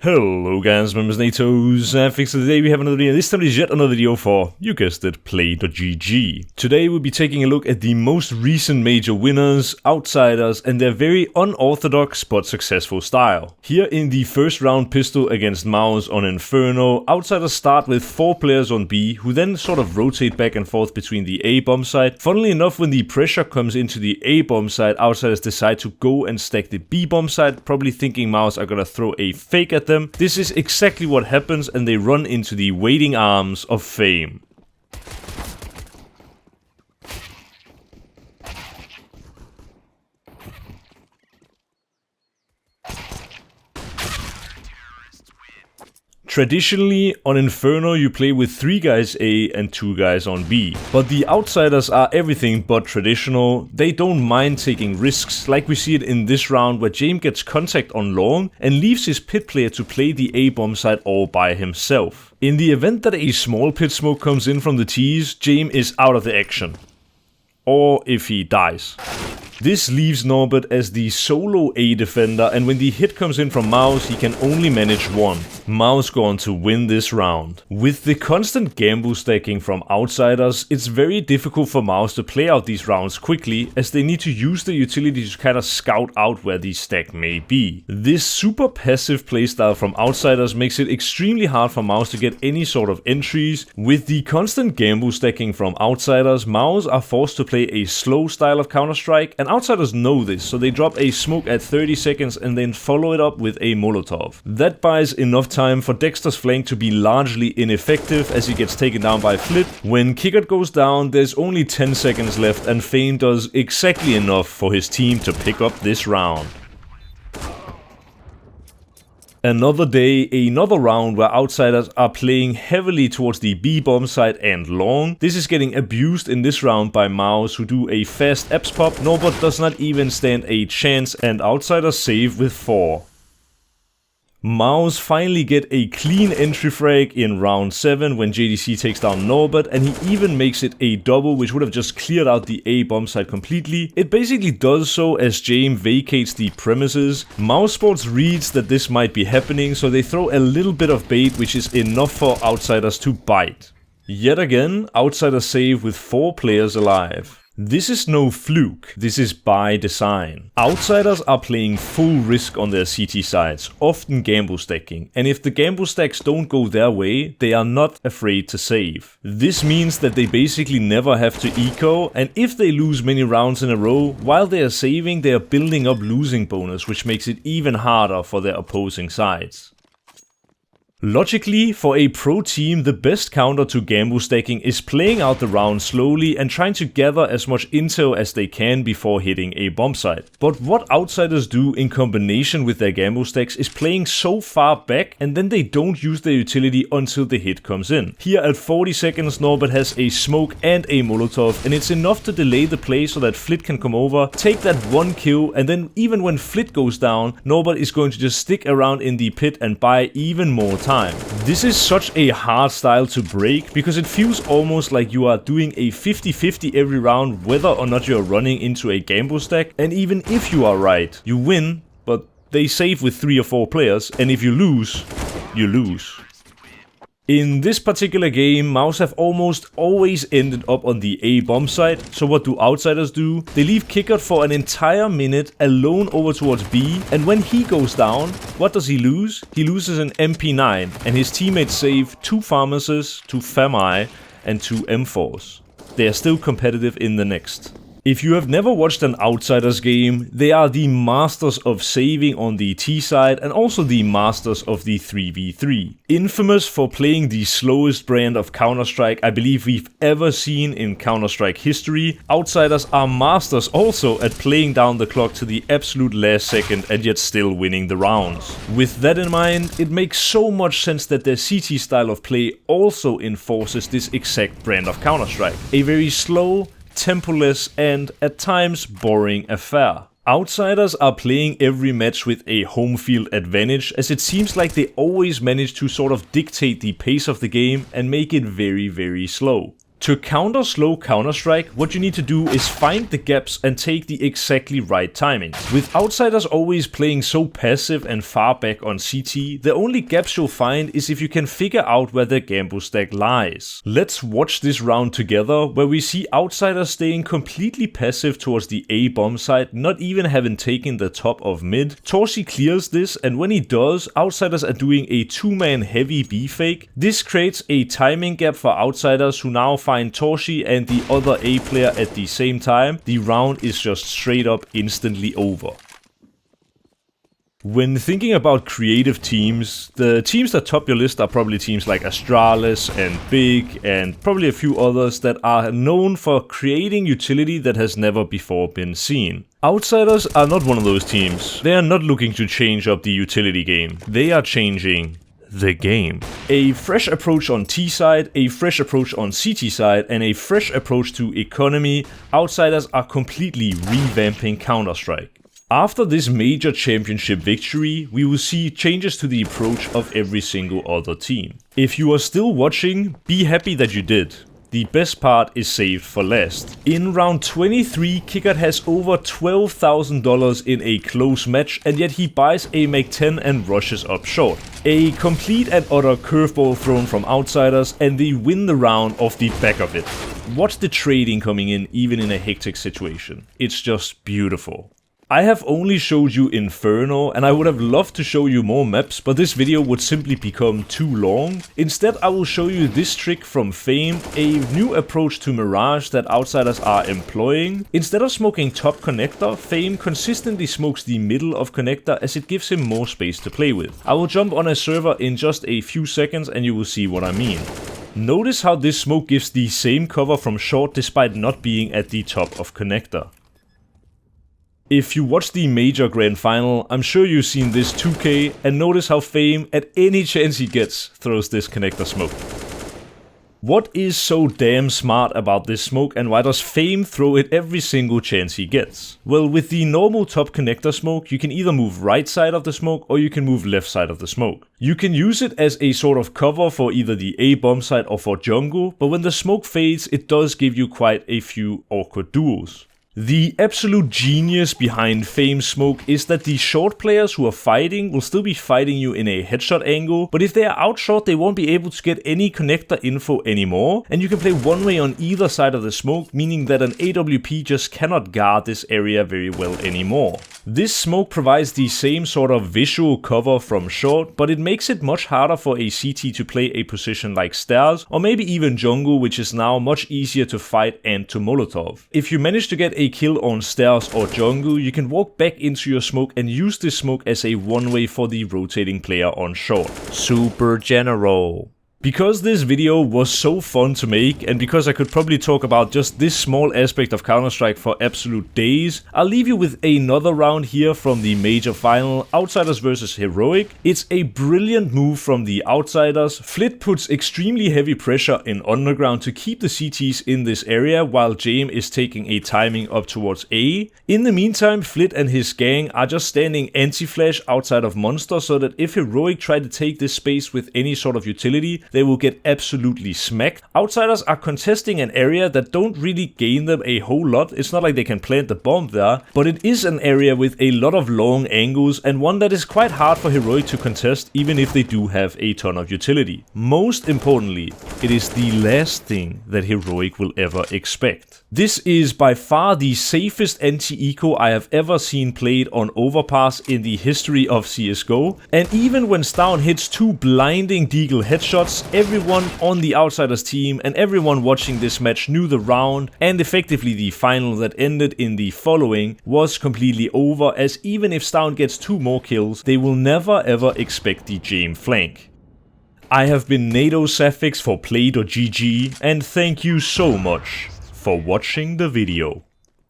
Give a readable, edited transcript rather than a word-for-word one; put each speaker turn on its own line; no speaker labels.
Hello guys, my name is NaToSaphiX, and today we have another video. This time it is yet another video for, you guessed it, Play.gg. Today we'll be taking a look at the most recent major winners, outsiders, and their very unorthodox but successful style. Here in the first round pistol against Mouse on Inferno, outsiders start with 4 players on B, who then sort of rotate back and forth between the A bomb site. Funnily enough, when the pressure comes into the A bomb site, outsiders decide to go and stack the B bomb site, probably thinking Mouse are gonna throw a fake at them. This is exactly what happens, and they run into the waiting arms of fame. Traditionally, on Inferno you play with 3 guys A and 2 guys on B. But the outsiders are everything but traditional. They don't mind taking risks, like we see it in this round where Jame gets contact on long and leaves his pit player to play the A bomb site all by himself. In the event that a small pit smoke comes in from the T's, Jame is out of the action. Or if he dies. This leaves Norbert as the solo A defender, and when the hit comes in from Mouse, he can only manage 1. Mouse go on to win this round. With the constant gamble stacking from outsiders, it's very difficult for Mouse to play out these rounds quickly, as they need to use the utility to kind of scout out where the stack may be. This super passive playstyle from outsiders makes it extremely hard for Mouse to get any sort of entries. With the constant gamble stacking from outsiders, Mouse are forced to play a slow style of Counter-Strike, and outsiders know this, so they drop a smoke at 30 seconds and then follow it up with a Molotov. That buys enough time for Dexter's flank to be largely ineffective as he gets taken down by Flit. When Kickert goes down, there's only 10 seconds left, and Fame does exactly enough for his team to pick up this round. Another day, another round where outsiders are playing heavily towards the B bomb site and long. This is getting abused in this round by Mouse, who do a fast Eps pop. Norbert does not even stand a chance, and outsiders save with 4. Mouse finally get a clean entry frag in round 7 when JDC takes down Norbert, and he even makes it a double, which would have just cleared out the A bomb site completely. It basically does so as Jame vacates the premises. Mouse Sports reads that this might be happening, so they throw a little bit of bait, which is enough for outsiders to bite. Yet again, outsiders save with 4 players alive. This is no fluke, this is by design. Outsiders are playing full risk on their CT sides, often gamble stacking, and if the gamble stacks don't go their way, they are not afraid to save. This means that they basically never have to eco, and if they lose many rounds in a row, while they are saving, they are building up losing bonus, which makes it even harder for their opposing sides. Logically, for a pro team, the best counter to gamble stacking is playing out the round slowly and trying to gather as much intel as they can before hitting a bomb site. But what outsiders do in combination with their gamble stacks is playing so far back, and then they don't use their utility until the hit comes in. Here at 40 seconds, Norbert has a smoke and a Molotov, and it's enough to delay the play so that Flit can come over, take that 1 kill, and then even when Flit goes down, Norbert is going to just stick around in the pit and buy even more time. This is such a hard style to break because it feels almost like you are doing a 50-50 every round whether or not you are running into a gamble stack, and even if you are right, you win, but they save with 3 or 4 players, and if you lose, you lose. In this particular game, Mouse have almost always ended up on the A bomb site, so what do outsiders do? They leave Kickert for an entire minute alone over towards B, and when he goes down, what does he lose? He loses an MP9, and his teammates save 2 Pharmacists, 2 Fami, and 2 M4s. They are still competitive in the next. If you have never watched an outsiders game, they are the masters of saving on the T side and also the masters of the 3v3. Infamous for playing the slowest brand of Counter-Strike I believe we've ever seen in Counter-Strike history, outsiders are masters also at playing down the clock to the absolute last second and yet still winning the rounds. With that in mind, it makes so much sense that their CT style of play also enforces this exact brand of Counter-Strike. A very slow, tempo-less, and at times boring affair. Outsiders are playing every match with a home field advantage, as it seems like they always manage to sort of dictate the pace of the game and make it very, very slow. To counter slow Counter-Strike, what you need to do is find the gaps and take the exactly right timing. With outsiders always playing so passive and far back on CT, the only gaps you'll find is if you can figure out where the Gambo stack lies. Let's watch this round together, where we see outsiders staying completely passive towards the A bomb site, not even having taken the top of mid. Torsi clears this, and when he does, outsiders are doing a 2-man heavy B fake. This creates a timing gap for outsiders, who now find Torsi and the other A player at the same time. The round is just straight up instantly over. When thinking about creative teams, the teams that top your list are probably teams like Astralis and Big and probably a few others that are known for creating utility that has never before been seen. Outsiders are not one of those teams. They are not looking to change up the utility game. They are changing the game. A fresh approach on T side, a fresh approach on CT side, and a fresh approach to economy. Outsiders are completely revamping Counter-Strike. After this major championship victory, we will see changes to the approach of every single other team. If you are still watching, be happy that you did. The best part is saved for last. In round 23, Kickert has over $12,000 in a close match, and yet he buys a Mac-10 and rushes up short. A complete and utter curveball thrown from outsiders, and they win the round off the back of it. Watch the trading coming in even in a hectic situation. It's just beautiful. I have only showed you Inferno, and I would have loved to show you more maps, but this video would simply become too long. Instead, I will show you this trick from Fame, a new approach to Mirage that outsiders are employing. Instead of smoking top connector, Fame consistently smokes the middle of connector as it gives him more space to play with. I will jump on a server in just a few seconds and you will see what I mean. Notice how this smoke gives the same cover from short despite not being at the top of connector. If you watch the major grand final, I'm sure you've seen this 2K, and notice how Fame, at any chance he gets, throws this connector smoke. What is so damn smart about this smoke, and why does Fame throw it every single chance he gets? Well, with the normal top connector smoke, you can either move right side of the smoke or you can move left side of the smoke. You can use it as a sort of cover for either the A bomb site or for jungle, but when the smoke fades, it does give you quite a few awkward duels. The absolute genius behind Fame's smoke is that the short players who are fighting will still be fighting you in a headshot angle, but if they are out short, they won't be able to get any connector info anymore, and you can play one way on either side of the smoke, meaning that an AWP just cannot guard this area very well anymore. This smoke provides the same sort of visual cover from short, but it makes it much harder for a CT to play a position like stairs, or maybe even jungle, which is now much easier to fight and to molotov. If you manage to get a kill on stairs or jungle, you can walk back into your smoke and use this smoke as a one-way for the rotating player on short. Super general. Because this video was so fun to make, and because I could probably talk about just this small aspect of Counter-Strike for absolute days, I'll leave you with another round here from the major final, Outsiders vs Heroic. It's a brilliant move from the Outsiders. Flit puts extremely heavy pressure in underground to keep the CTs in this area, while Jame is taking a timing up towards A. In the meantime, Flit and his gang are just standing anti-flash outside of Monster, so that if Heroic try to take this space with any sort of utility, they will get absolutely smacked. Outsiders are contesting an area that don't really gain them a whole lot. It's not like they can plant the bomb there, but it is an area with a lot of long angles and one that is quite hard for Heroic to contest, even if they do have a ton of utility. Most importantly, it is the last thing that Heroic will ever expect. This is by far the safest anti-eco I have ever seen played on Overpass in the history of CSGO, and even when Stavn hits two blinding deagle headshots, everyone on the Outsiders team and everyone watching this match knew the round and effectively the final that ended in the following was completely over, as even if Stavn gets two more kills, they will never ever expect the Jame flank. I have been NaToSaphiX for Play.gg, and thank you so much for watching the video.